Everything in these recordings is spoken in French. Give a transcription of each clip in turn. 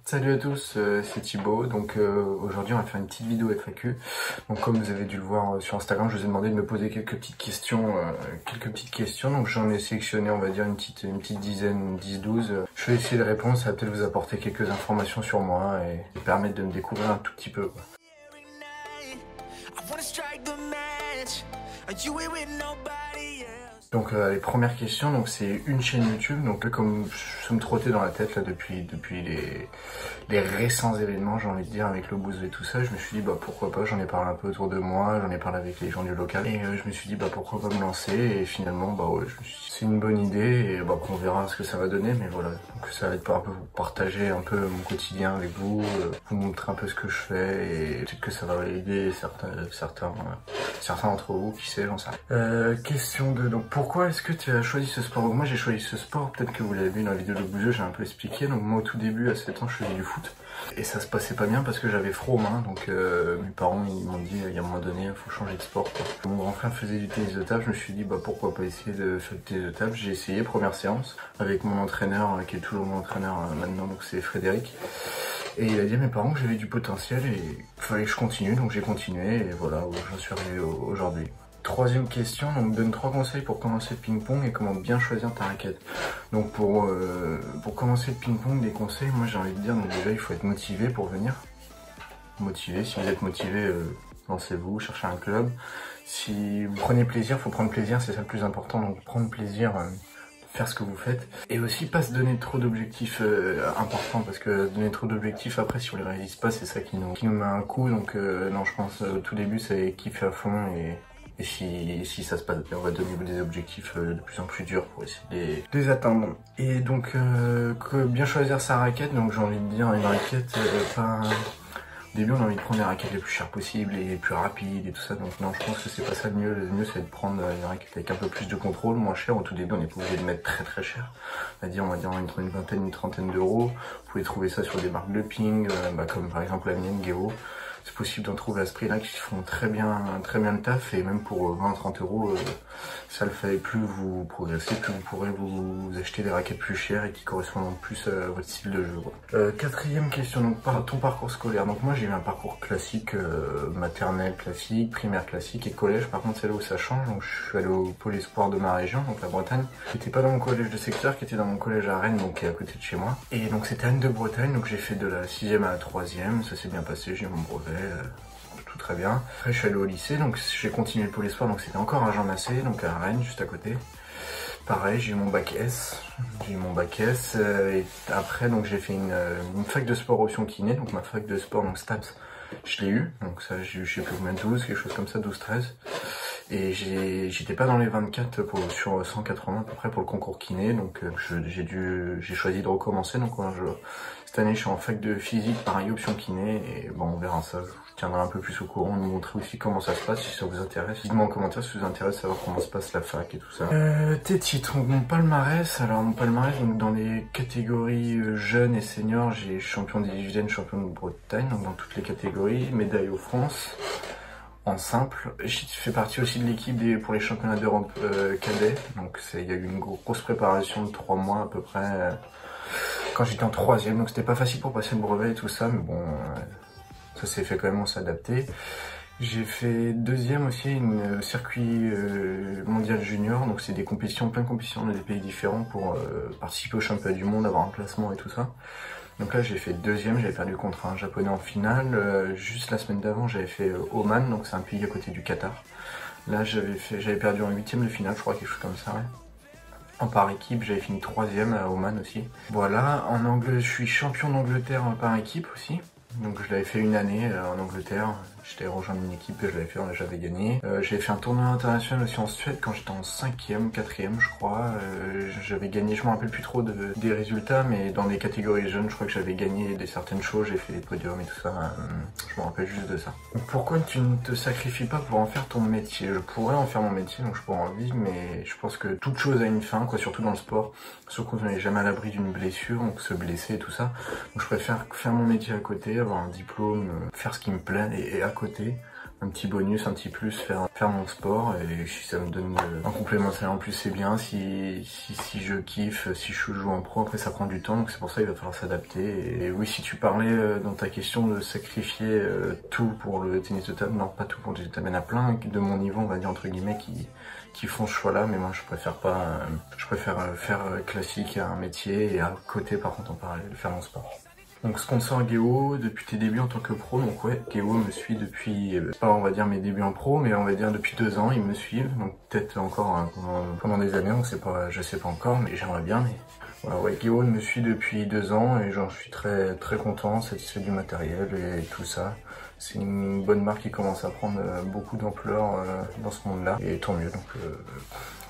Salut à tous, c'est Thibaut. Donc aujourd'hui on va faire une petite vidéo FAQ. Donc comme vous avez dû le voir sur Instagram, je vous ai demandé de me poser quelques petites questions. Donc j'en ai sélectionné, on va dire une petite dizaine, 10-12. Je vais essayer de répondre, ça va peut-être vous apporter quelques informations sur moi et permettre de me découvrir un tout petit peu, quoi. Donc les premières questions, donc c'est une chaîne YouTube, donc comme ça me trottait dans la tête là depuis les récents événements, j'ai envie de dire, avec le boost et tout ça, je me suis dit bah pourquoi pas, j'en ai parlé un peu autour de moi, j'en ai parlé avec les gens du local et je me suis dit bah pourquoi pas me lancer et finalement bah ouais, c'est une bonne idée et bah après on verra ce que ça va donner, mais voilà, donc ça va être un peu partager un peu mon quotidien avec vous, vous montrer un peu ce que je fais et peut-être que ça va aider certains d'entre vous, qui sait, j'en sais rien. Question 2, donc pourquoi est-ce que tu as choisi ce sport? Donc moi j'ai choisi ce sport, peut-être que vous l'avez vu dans la vidéo de Bouzeux, j'ai un peu expliqué. Donc moi au tout début, à 7 ans, je faisais du foot. Et ça se passait pas bien parce que j'avais froid aux mains, donc mes parents ils m'ont dit il y a un moment donné, il faut changer de sport, quoi. Mon grand frère faisait du tennis de table, je me suis dit bah pourquoi pas essayer de faire du tennis de table. J'ai essayé, première séance, avec mon entraîneur, qui est toujours mon entraîneur maintenant, donc c'est Frédéric. Et il a dit à mes parents que j'avais du potentiel et qu'il fallait que je continue, donc j'ai continué et voilà où j'en suis arrivé aujourd'hui. Troisième question, donc donne 3 conseils pour commencer le ping-pong et comment bien choisir ta raquette. Donc pour commencer le ping-pong, des conseils, moi j'ai envie de dire, donc déjà il faut être motivé pour venir. Motivé, si vous êtes motivé, lancez-vous, cherchez un club. Si vous prenez plaisir, faut prendre plaisir, c'est ça le plus important, donc prendre plaisir, faire ce que vous faites. Et aussi pas se donner trop d'objectifs importants, parce que donner trop d'objectifs après si on les réalise pas, c'est ça qui nous met un coup, donc non je pense au tout début c'est kiffer à fond et si ça se passe bien, on va donner des objectifs de plus en plus durs pour essayer de les atteindre. Et donc, bien choisir sa raquette, donc j'ai envie de dire une raquette, au début on a envie de prendre les raquettes les plus chères possibles et les plus rapides et tout ça, donc non je pense que c'est pas ça le mieux. Le mieux c'est de prendre une raquette avec un peu plus de contrôle, moins cher. Au tout début on n'est pas obligé de mettre très cher, on va dire entre une vingtaine, une trentaine d'euros. Vous pouvez trouver ça sur des marques de ping, comme par exemple la mienne, Geo. C'est possible d'en trouver à ce prix-là qui font très bien le taf, et même pour 20-30 euros, ça le fait. Plus vous progressez, plus vous pourrez vous acheter des raquettes plus chères et qui correspondent plus à votre style de jeu. Quatrième question, donc ton parcours scolaire. Donc moi j'ai eu un parcours classique, maternelle classique, primaire classique et collège. Par contre c'est là où ça change, donc je suis allé au pôle espoir de ma région, donc la Bretagne. J'étais pas dans mon collège de secteur, qui était dans mon collège à Rennes, donc qui est à côté de chez moi. Et donc c'était Anne de Bretagne, donc j'ai fait de la 6e à la 3e, ça s'est bien passé, j'ai eu mon brevet. Tout très bien. Après je suis allé au lycée, donc j'ai continué le pôle espoir, donc c'était encore à Jean Massé, donc à Rennes, juste à côté. Pareil, j'ai eu mon bac S, et après donc j'ai fait une fac de sport option kiné, donc ma fac de sport, donc STAPS, je l'ai eu, donc ça j'ai eu je sais plus combien, 12, quelque chose comme ça, 12-13. Et j'étais pas dans les 24 sur 180 à peu près pour le concours kiné, donc j'ai choisi de recommencer. Donc cette année je suis en fac de physique, pareil option kiné, et bon on verra ça, je vous tiendrai un peu plus au courant, de vous montrer aussi comment ça se passe si ça vous intéresse. Dites-moi en commentaire si ça vous intéresse de savoir comment se passe la fac et tout ça. Tes titres, donc mon palmarès, donc dans les catégories jeunes et seniors, j'ai champion division, champion de Bretagne, donc dans toutes les catégories, médaille aux France. En simple, j'ai fait partie aussi de l'équipe pour les championnats d'Europe cadets, donc il y a eu une grosse préparation de 3 mois à peu près quand j'étais en 3e, donc c'était pas facile pour passer le brevet et tout ça, mais bon, ça s'est fait quand même, on s'est adapté. J'ai fait 2e aussi, une circuit mondial junior, donc c'est des compétitions, plein de compétitions dans des pays différents pour participer au championnat du monde, avoir un classement et tout ça. Donc là j'ai fait 2e, j'avais perdu contre un japonais en finale. Juste la semaine d'avant j'avais fait Oman, donc c'est un pays à côté du Qatar. Là j'avais perdu en 8e de finale, je crois, quelque chose comme ça, ouais. En par équipe, j'avais fini 3e à Oman aussi. Voilà, en anglais, je suis champion d'Angleterre par équipe aussi. Donc je l'avais fait une année en Angleterre, j'étais rejoint une équipe que je l'avais fait, j'avais gagné. J'avais fait un tournoi international aussi en Suède quand j'étais en 5e, 4e je crois. J'avais gagné, je me rappelle plus trop des résultats, mais dans les catégories jeunes, je crois que j'avais gagné certaines choses, j'ai fait des podiums et tout ça, je me rappelle juste de ça. Donc, pourquoi tu ne te sacrifies pas pour en faire ton métier? Je pourrais en faire mon métier, donc je pourrais en vivre, mais je pense que toute chose a une fin, quoi, surtout dans le sport. Surtout qu'on n'est jamais à l'abri d'une blessure, donc se blesser et tout ça. Donc je préfère faire mon métier à côté, avoir un diplôme, faire ce qui me plaît et à côté, un petit bonus, un petit plus, faire mon sport, et si ça me donne un complément de salaire en plus, c'est bien. Si je kiffe, si je joue en pro, après ça prend du temps, donc c'est pour ça qu'il va falloir s'adapter. Et oui, si tu parlais dans ta question de sacrifier tout pour le tennis de table, non, pas tout pour le tennis de table, il y en a plein de mon niveau, on va dire entre guillemets, qui font ce choix-là, mais moi je préfère pas, je préfère faire classique, un métier, et à côté par contre en parallèle faire mon sport. Donc sponsor Géo depuis tes débuts en tant que pro, donc ouais, Géo me suit depuis, pas on va dire mes débuts en pro, mais on va dire depuis 2 ans, ils me suivent, donc peut-être encore pendant des années, je sais pas encore, mais j'aimerais bien, mais voilà, ouais, Géo me suit depuis 2 ans et j'en suis très content, satisfait du matériel et tout ça. C'est une bonne marque qui commence à prendre beaucoup d'ampleur dans ce monde-là, et tant mieux, donc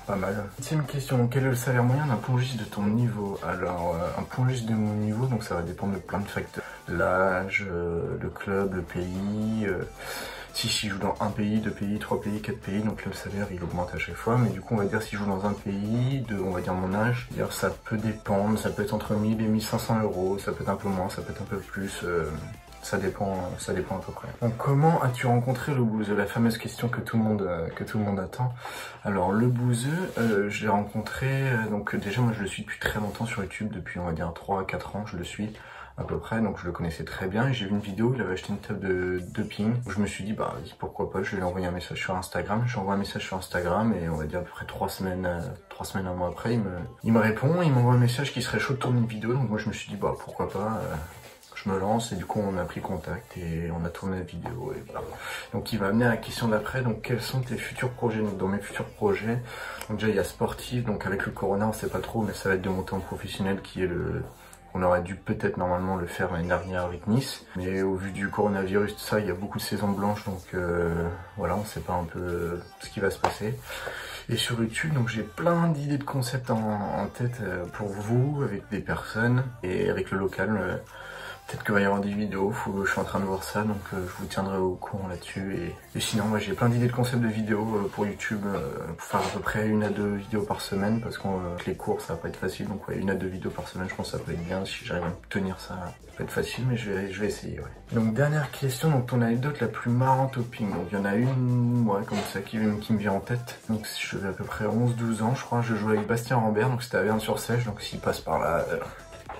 pas mal. 10e question, quel est le salaire moyen d'un plongiste de ton niveau? Alors, un plongiste de mon niveau, donc ça va dépendre de plein de facteurs. L'âge, le club, le pays, si je joue dans un pays, 2 pays, 3 pays, 4 pays, donc le salaire il augmente à chaque fois, mais du coup on va dire si je joue dans un pays, on va dire mon âge, ça peut dépendre, ça peut être entre 1000 et 1500 euros, ça peut être un peu moins, ça peut être un peu plus, ça dépend à peu près. Donc comment as-tu rencontré le bouseux? La fameuse question que tout le monde attend. Alors le bouseux, je l'ai rencontré, donc déjà moi je le suis depuis très longtemps sur YouTube, depuis on va dire 3 à 4 ans je le suis à peu près, donc je le connaissais très bien. J'ai vu une vidéo, il avait acheté une table de ping. Je me suis dit bah pourquoi pas, je vais lui envoyer un message sur Instagram. Je lui envoie un message sur Instagram et on va dire à peu près 3 semaines, un mois après, il me répond, il m'envoie un message qui serait chaud de tourner une vidéo, donc moi je me suis dit bah pourquoi pas. Je me lance et du coup on a pris contact et on a tourné la vidéo et voilà. Donc il va amener à la question d'après, donc quels sont tes futurs projets? Donc dans mes futurs projets, donc déjà il y a sportif, donc avec le corona on sait pas trop, mais ça va être de monter en professionnel qui est on aurait dû peut-être normalement le faire l'année dernière avec Nice, mais au vu du coronavirus, tout ça, il y a beaucoup de saisons blanches, donc voilà, on sait pas un peu ce qui va se passer. Et sur YouTube, donc j'ai plein d'idées de concepts en tête pour vous, avec des personnes et avec le local. Peut-être qu'il va y avoir des vidéos, je suis en train de voir ça, donc je vous tiendrai au courant là-dessus. Et sinon, moi j'ai plein d'idées de concepts de vidéos pour YouTube, pour faire à peu près 1 à 2 vidéos par semaine, parce que les cours ça va pas être facile, donc ouais, 1 à 2 vidéos par semaine, je pense que ça peut être bien, si j'arrive à tenir ça, ça peut être facile, mais je vais essayer, ouais. Donc dernière question, donc ton anecdote la plus marrante au ping, donc il y en a une, ouais, comme ça, qui me vient en tête. Donc je faisais à peu près 11-12 ans, je crois, je jouais avec Bastien Rambert, donc c'était à Verne-sur-Sèche, donc s'il passe par là...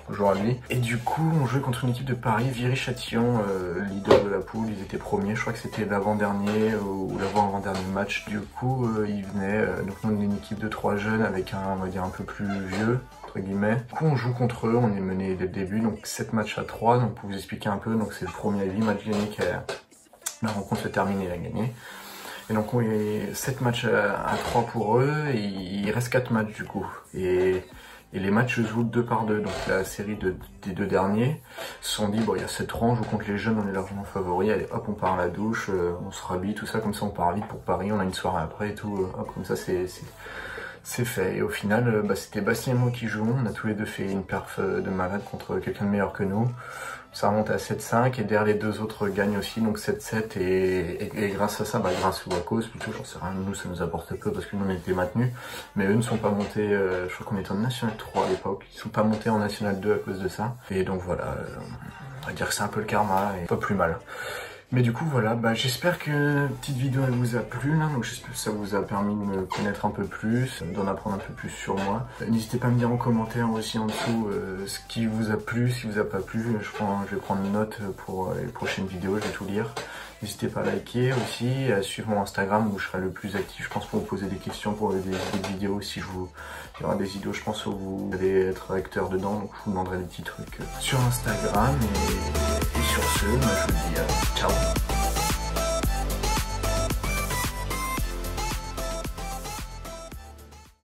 Bonjour à lui. Et du coup, on jouait contre une équipe de Paris, Viry-Châtillon, leader de la poule, ils étaient premiers, je crois que c'était l'avant-dernier ou l'avant-avant-dernier match. Du coup, ils venaient, donc nous on est une équipe de 3 jeunes avec on va dire un peu plus vieux, entre guillemets. Du coup, on joue contre eux, on est mené dès le début, donc 7 matchs à 3, donc pour vous expliquer un peu, donc c'est le premier avis, match gagné, la rencontre se termine, il a gagné. Et donc on est 7 matchs à 3 pour eux, et il reste 4 matchs du coup. Et les matchs se jouent 2 par 2, donc la série des 2 derniers se sont dit, bon il y a 7 rangs, on joue contre les jeunes, on est largement favoris, allez hop on part à la douche, on se rhabille, tout ça, comme ça on part vite pour Paris, on a une soirée après et tout, hop comme ça c'est fait. Et au final, c'était Bastien et moi qui jouons, on a tous les deux fait une perf de malade contre quelqu'un de meilleur que nous. Ça remonte à 7-5 et derrière les 2 autres gagnent aussi, donc 7-7 et grâce à ça, grâce ou à cause plutôt, j'en sais rien, nous ça nous apporte peu parce que nous on était maintenus, mais eux ne sont pas montés, je crois qu'on était en National 3 à l'époque, ils sont pas montés en National 2 à cause de ça, et donc voilà, on va dire que c'est un peu le karma et pas plus mal. Mais du coup voilà, j'espère que la petite vidéo elle vous a plu là, donc j'espère que ça vous a permis de me connaître un peu plus, d'en apprendre un peu plus sur moi. N'hésitez pas à me dire en commentaire aussi en dessous ce qui vous a plu, ce qui vous a pas plu, je vais prendre une note pour les prochaines vidéos, je vais tout lire. N'hésitez pas à liker aussi, à suivre mon Instagram où je serai le plus actif, je pense, pour vous poser des questions, pour des vidéos, si il y aura des vidéos, je pense, où vous allez être acteur dedans, donc je vous demanderai des petits trucs sur Instagram, et sur ce, je vous dis